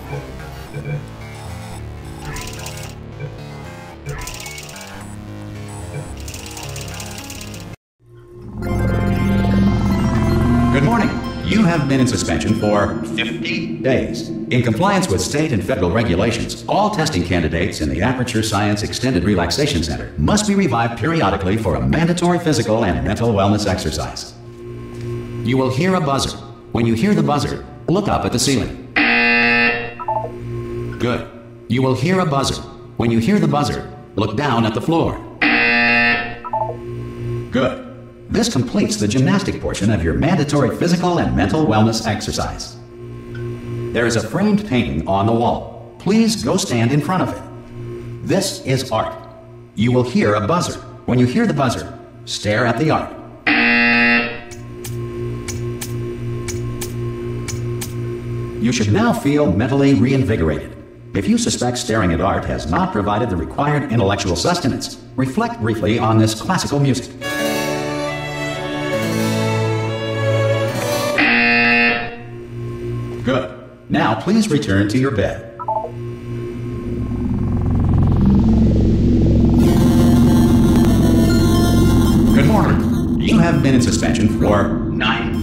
Good morning. You have been in suspension for 50 days. In compliance with state and federal regulations, all testing candidates in the Aperture Science Extended Relaxation Center must be revived periodically for a mandatory physical and mental wellness exercise. You will hear a buzzer. When you hear the buzzer, look up at the ceiling. Good. You will hear a buzzer. When you hear the buzzer, look down at the floor. Good. This completes the gymnastic portion of your mandatory physical and mental wellness exercise. There is a framed painting on the wall. Please go stand in front of it. This is art. You will hear a buzzer. When you hear the buzzer, stare at the art. You should now feel mentally reinvigorated. If you suspect staring at art has not provided the required intellectual sustenance, reflect briefly on this classical music. Good. Now please return to your bed. Good morning. You have been in suspension for 9.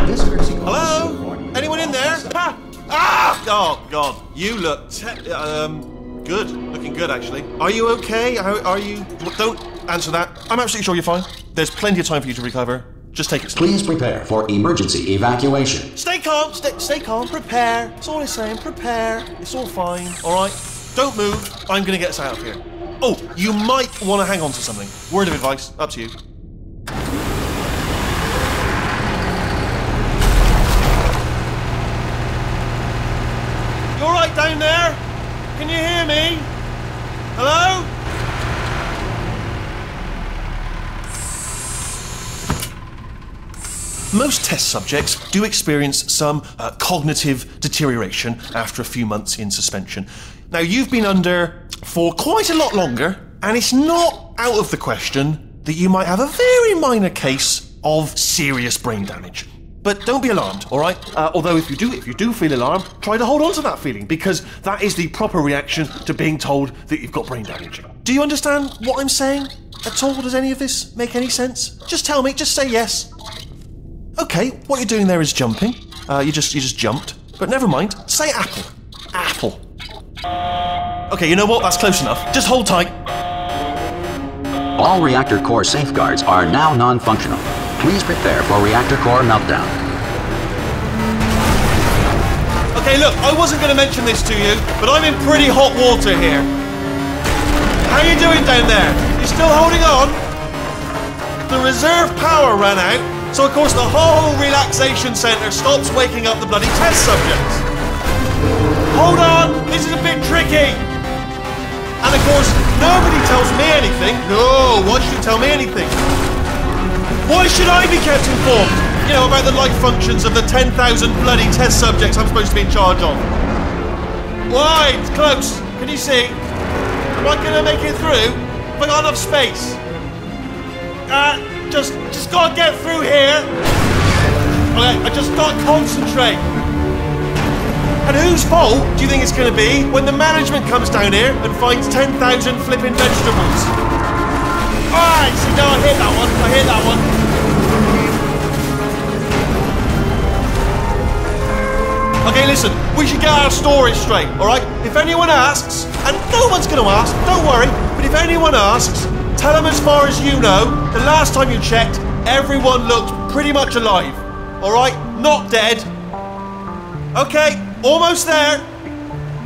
This courtesy call. Hello? Anyone in there? Ha! Ah! Oh God, you look good. Looking good, actually. Are you okay? Are you? Don't answer that. I'm absolutely sure you're fine. There's plenty of time for you to recover. Just take it slow. Please prepare for emergency evacuation. Stay calm, stay calm, prepare. That's all I'm saying, prepare. It's all fine, alright? Don't move, I'm gonna get us out of here. Oh, you might want to hang on to something. Word of advice, up to you. You alright down there? Can you hear me? Hello? Most test subjects do experience some cognitive deterioration after a few months in suspension. Now, you've been under for quite a lot longer, and it's not out of the question that you might have a very minor case of serious brain damage. But don't be alarmed, all right? Although if you do feel alarmed, try to hold on to that feeling, because that is the proper reaction to being told that you've got brain damage. Do you understand what I'm saying at all? Does any of this make any sense? Just tell me, just say yes. Okay, what you're doing there is jumping. You just jumped. But never mind. Say apple. Apple. Okay, you know what? That's close enough. Just hold tight. All reactor core safeguards are now non-functional. Please prepare for reactor core meltdown. Okay, look, I wasn't going to mention this to you, but I'm in pretty hot water here. How you doing down there? You still holding on? The reserve power ran out. So of course the whole relaxation centre stops waking up the bloody test subjects. Hold on, this is a bit tricky. And of course, nobody tells me anything. No, why should you tell me anything? Why should I be kept informed? You know, about the life functions of the 10,000 bloody test subjects I'm supposed to be in charge of. Why? It's close. Can you see? Am I gonna make it through? Have I got enough space? Just gotta get through here. Okay, I just gotta concentrate. And whose fault do you think it's gonna be when the management comes down here and finds 10,000 flipping vegetables? Alright, see, now I hit that one. I hit that one. Okay, listen, we should get our story straight, alright? If anyone asks, and no one's gonna ask, don't worry, but if anyone asks, tell them as far as you know, the last time you checked, everyone looked pretty much alive. Alright? Not dead. Okay, almost there.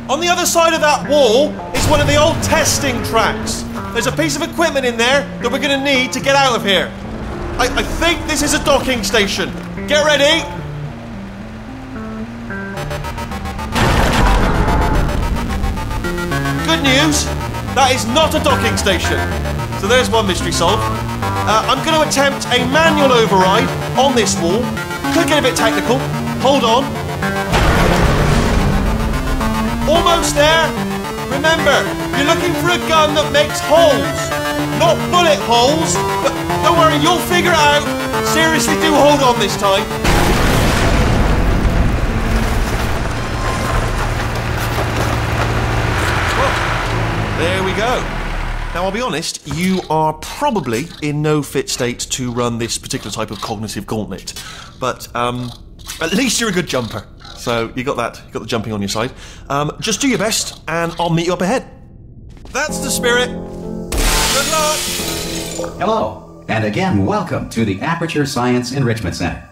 On the other side of that wall is one of the old testing tracks. There's a piece of equipment in there that we're going to need to get out of here. I think this is a docking station. Get ready. Good news, that is not a docking station. So there's one mystery solved. I'm going to attempt a manual override on this wall. Could get a bit technical. Hold on. Almost there. Remember, you're looking for a gun that makes holes. Not bullet holes, but don't worry, you'll figure it out. Seriously, do hold on this time. There we go. Now, I'll be honest, you are probably in no fit state to run this particular type of cognitive gauntlet. But at least you're a good jumper. So you got that, you got the jumping on your side. Just do your best, and I'll meet you up ahead. That's the spirit. Good luck. Hello, and again, welcome to the Aperture Science Enrichment Center.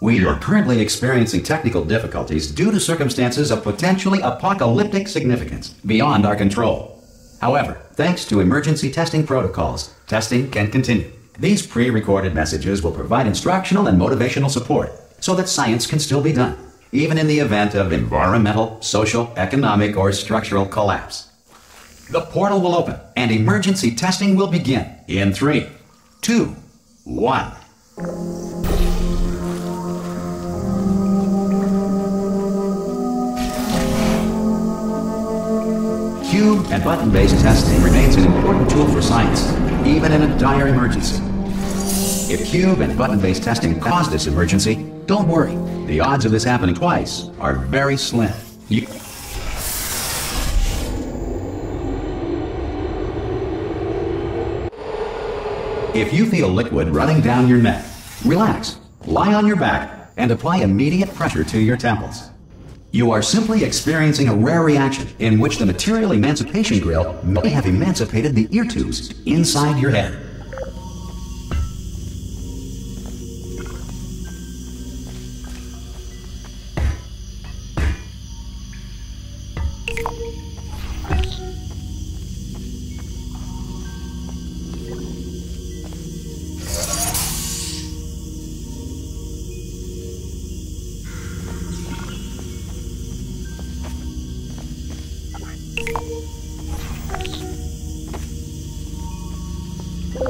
We are currently experiencing technical difficulties due to circumstances of potentially apocalyptic significance beyond our control. However, thanks to emergency testing protocols, testing can continue. These pre-recorded messages will provide instructional and motivational support so that science can still be done, even in the event of environmental, social, economic, or structural collapse. The portal will open, and emergency testing will begin in 3, 2, 1. Cube and button-based testing remains an important tool for science, even in a dire emergency. If cube and button-based testing caused this emergency, don't worry. The odds of this happening twice are very slim. If you feel liquid running down your neck, relax, lie on your back, and apply immediate pressure to your temples. You are simply experiencing a rare reaction in which the material emancipation grill may have emancipated the ear tubes inside your head.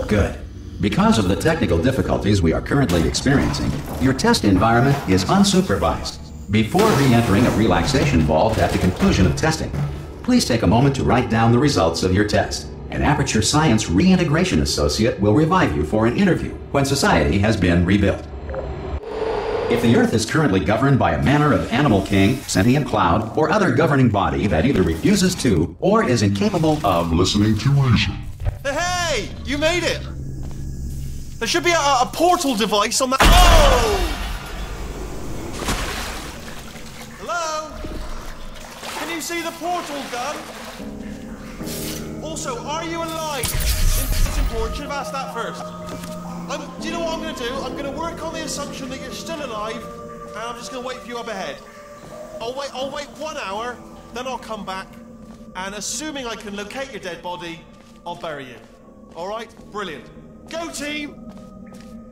Good. Because of the technical difficulties we are currently experiencing, your test environment is unsupervised. Before re-entering a relaxation vault at the conclusion of testing, please take a moment to write down the results of your test. An Aperture Science Reintegration Associate will revive you for an interview when society has been rebuilt. If the Earth is currently governed by a manner of animal king, sentient cloud, or other governing body that either refuses to or is incapable of listening to reason. Hey, you made it! There should be a portal device on that. Oh! Hello? Can you see the portal gun? Also, are you alive? It's important. Should have asked that first. Do you know what I'm going to do? I'm going to work on the assumption that you're still alive, and I'm just going to wait for you up ahead. I'll wait 1 hour, then I'll come back, and assuming I can locate your dead body, I'll bury you. All right? Brilliant. Go, team!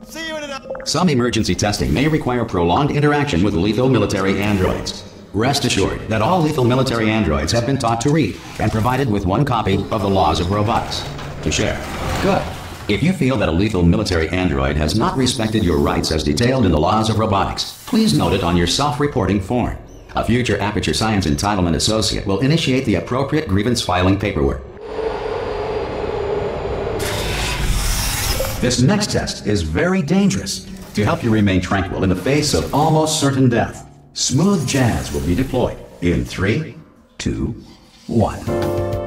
See you in an hour. Some emergency testing may require prolonged interaction with lethal military androids. Rest assured that all lethal military androids have been taught to read and provided with 1 copy of the Laws of Robotics to share. Good. If you feel that a lethal military android has not respected your rights as detailed in the Laws of Robotics, please note it on your self-reporting form. A future Aperture Science Entitlement Associate will initiate the appropriate grievance filing paperwork. This next test is very dangerous. To help you remain tranquil in the face of almost certain death, smooth jazz will be deployed in 3, 2, 1.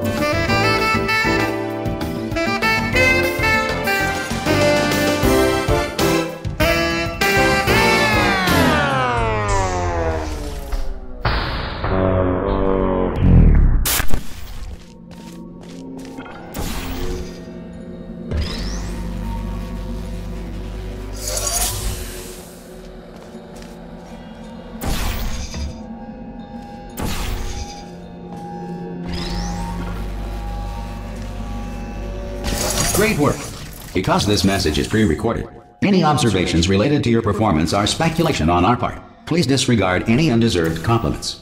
Great work. Because this message is pre-recorded, any observations related to your performance are speculation on our part. Please disregard any undeserved compliments.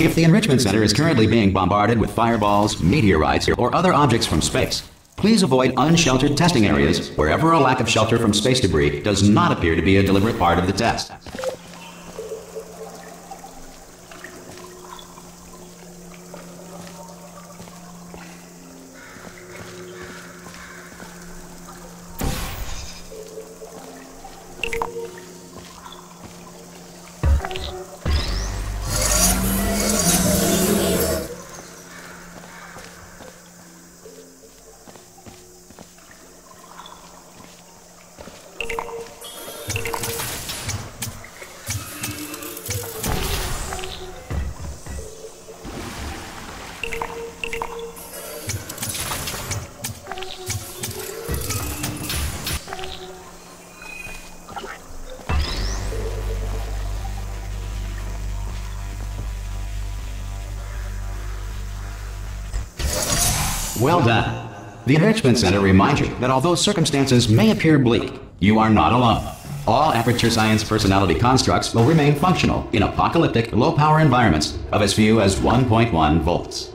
If the Enrichment Center is currently being bombarded with fireballs, meteorites, or other objects from space, please avoid unsheltered testing areas wherever a lack of shelter from space debris does not appear to be a deliberate part of the test. Well done. The Enrichment Center reminds you that although circumstances may appear bleak, you are not alone. All Aperture Science personality constructs will remain functional in apocalyptic, low-power environments of as few as 1.1 volts.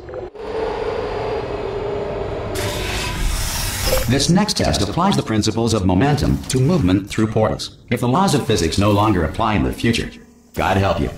This next test applies the principles of momentum to movement through portals. If the laws of physics no longer apply in the future, God help you.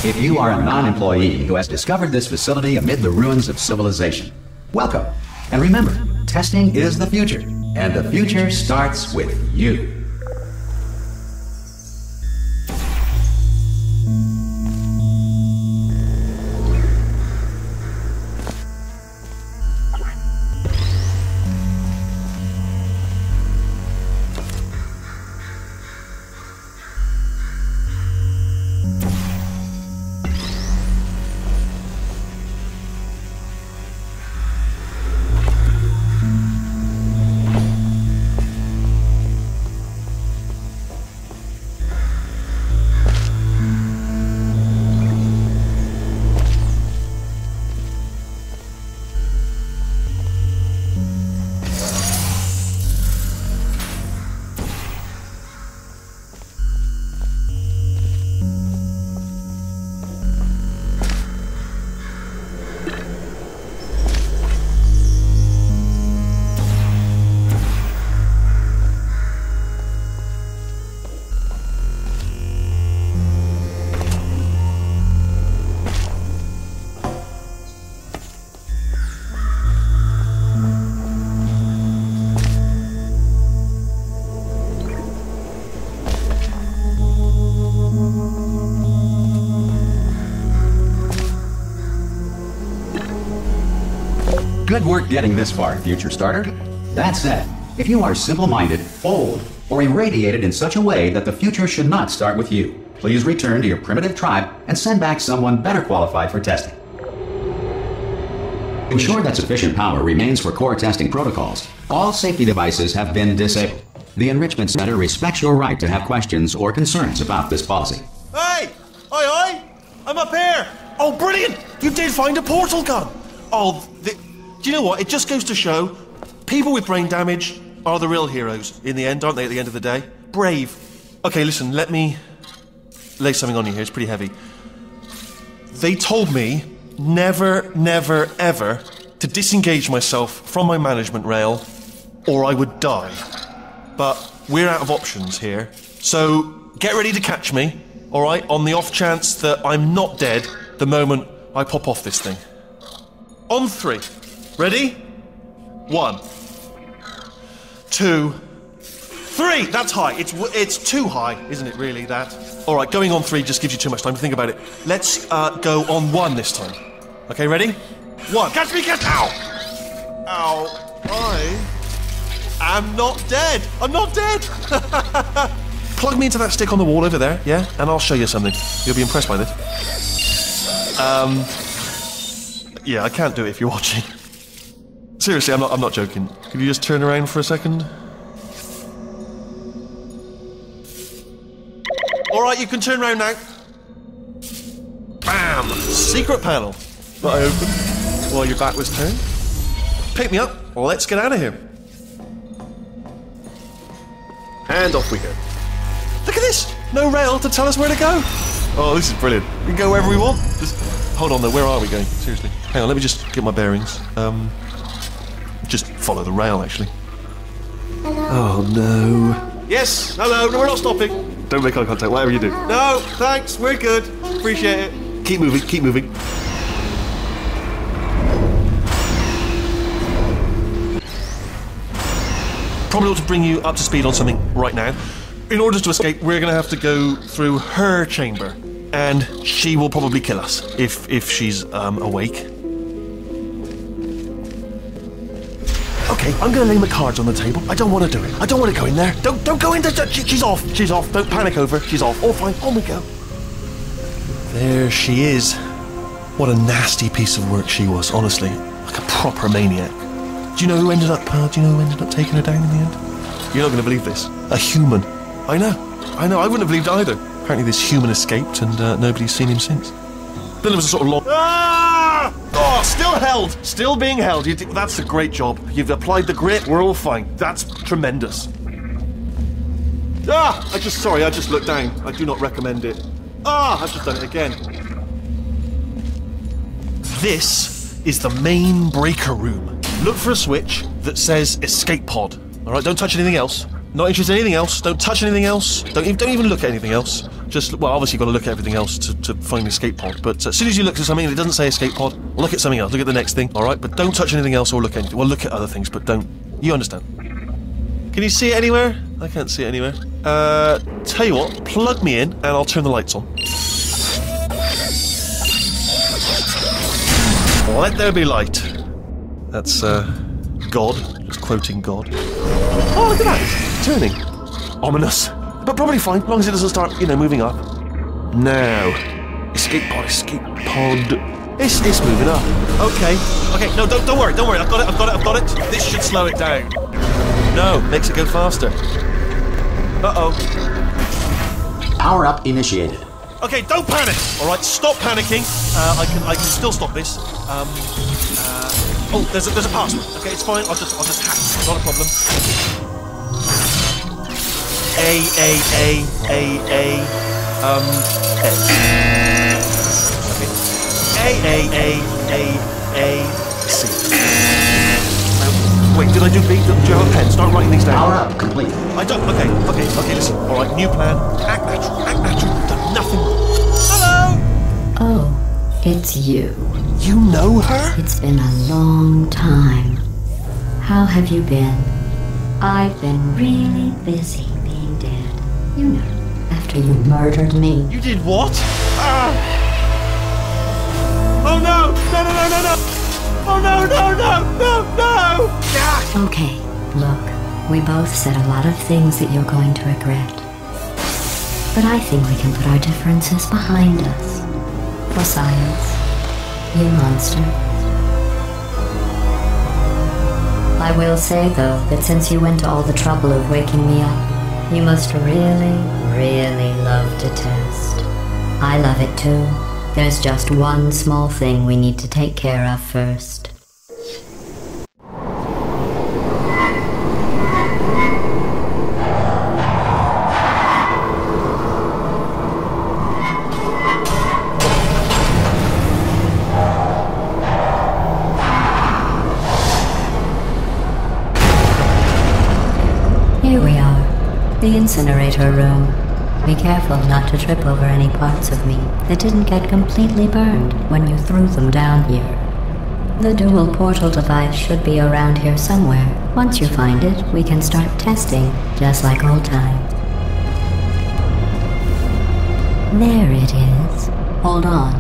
If you are a non-employee who has discovered this facility amid the ruins of civilization, welcome. And remember, testing is the future, and the future starts with you. Good work getting this far, future starter. That said, if you are simple-minded, old, or irradiated in such a way that the future should not start with you, please return to your primitive tribe and send back someone better qualified for testing. Ensure that sufficient power remains for core testing protocols. All safety devices have been disabled. The Enrichment Center respects your right to have questions or concerns about this policy. Hey! Oi! I'm up here! Oh, brilliant! You did find a portal gun! Oh, do you know what? It just goes to show people with brain damage are the real heroes in the end, aren't they, at the end of the day? Brave. Okay, listen, let me lay something on you here. It's pretty heavy. They told me never, never, ever to disengage myself from my management rail or I would die. But we're out of options here. So get ready to catch me, all right, on the off chance that I'm not dead the moment I pop off this thing. On 3. Ready? 1, 2, 3. That's high. It's too high, isn't it, really, that? All right, going on 3 just gives you too much time to think about it. Let's go on 1 this time. Okay, ready? 1. Catch me, catch... Ow! Ow. I am not dead. I'm not dead. Plug me into that stick on the wall over there, yeah? And I'll show you something. You'll be impressed by this. Yeah, I can't do it if you're watching. Seriously, I'm not joking. Could you just turn around for a second? Alright, you can turn around now. Bam! Secret panel. That I opened while your back was turned. Pick me up. Let's get out of here. And off we go. Look at this! No rail to tell us where to go. Oh, this is brilliant. We can go wherever we want. Just hold on though, where are we going? Seriously. Hang on, let me just get my bearings. Just follow the rail, actually. Hello. Oh, no. Yes, hello, no, we're not stopping. Don't make eye contact, whatever you do. No, thanks, we're good. Appreciate it. Keep moving, keep moving. Probably ought to bring you up to speed on something right now. In order to escape, we're going to have to go through her chamber. and she will probably kill us if she's awake. Okay, I'm gonna lay my cards on the table. I don't want to do it. I don't want to go in there. Don't go in there. She's off. She's off. Don't panic over. She's off. All fine. On we go. There she is. What a nasty piece of work she was, honestly. Like a proper maniac. Do you know who ended up taking her down in the end? You're not going to believe this. A human. I know. I wouldn't have believed either. Apparently this human escaped and nobody's seen him since. Then there was a sort of long... Ah! Oh, still held. Still being held. That's a great job. You've applied the grit. We're all fine. That's tremendous. Ah! I just looked down. I do not recommend it. Ah! I've just done it again. This is the main breaker room. Look for a switch that says escape pod. Alright, don't touch anything else. Not interested in anything else. Don't touch anything else. Don't even look at anything else. Just, well, obviously you've got to look at everything else to find the escape pod. But as soon as you look at something and it doesn't say escape pod, look at something else. Look at the next thing, alright? But don't touch anything else or look at anything. Well, look at other things, but don't. You understand. Can you see it anywhere? I can't see it anywhere. Tell you what, plug me in and I'll turn the lights on. Let there be light. That's, God. Just quoting God. Oh, look at that. It's turning. Ominous. But probably fine, as long as it doesn't start, moving up. Now. Escape pod. It's moving up. Okay. No, don't worry. I've got it. This should slow it down. No, makes it go faster. Uh-oh. Power up initiated. Okay, don't panic. All right, stop panicking. I can still stop this. Oh, there's a password. Okay, it's fine. I'll just hack. Not a problem. A. C. Wait, did I do B? Do you have a pen? Start writing these down. Power up complete. I don't. Okay. Listen. All right, new plan. Act natural. Done nothing. Hello. Oh, it's you. You know her? It's been a long time. How have you been? I've been really busy being dead. You know, after you murdered me. You did what? Oh no! No! Oh no! Okay, look, we both said a lot of things that you're going to regret. But I think we can put our differences behind us. For science. You monster. I will say, though, that since you went to all the trouble of waking me up, you must really, really love to test. I love it too. There's just one small thing we need to take care of first. Here we are, the incinerator room. Be careful not to trip over any parts of me that didn't get completely burned when you threw them down here. The dual portal device should be around here somewhere. Once you find it, we can start testing, just like old times. There it is. Hold on.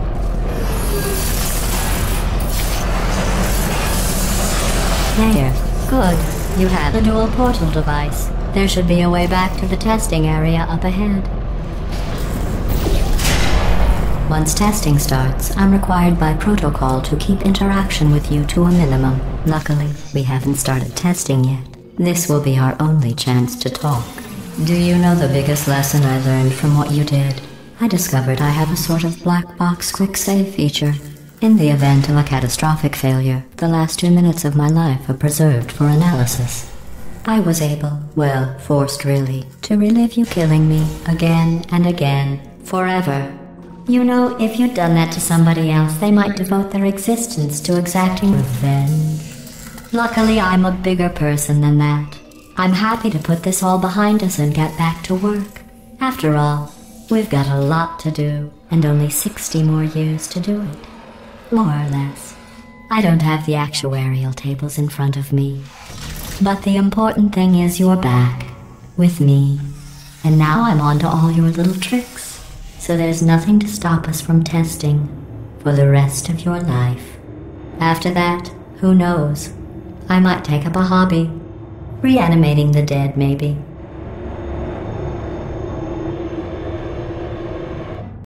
There. Good. You have the dual portal device. There should be a way back to the testing area up ahead. Once testing starts, I'm required by protocol to keep interaction with you to a minimum. Luckily, we haven't started testing yet. This will be our only chance to talk. Do you know the biggest lesson I learned from what you did? I discovered I have a sort of black box quick save feature. In the event of a catastrophic failure, the last 2 minutes of my life are preserved for analysis. I was able, well, forced really, to relive you killing me again and again, forever. You know, if you'd done that to somebody else, they might devote their existence to exacting revenge. Luckily, I'm a bigger person than that. I'm happy to put this all behind us and get back to work. After all, we've got a lot to do, and only 60 more years to do it. More or less. I don't have the actuarial tables in front of me. But the important thing is you're back. With me. And now I'm on to all your little tricks. So there's nothing to stop us from testing for the rest of your life. After that, who knows? I might take up a hobby. Reanimating the dead, maybe.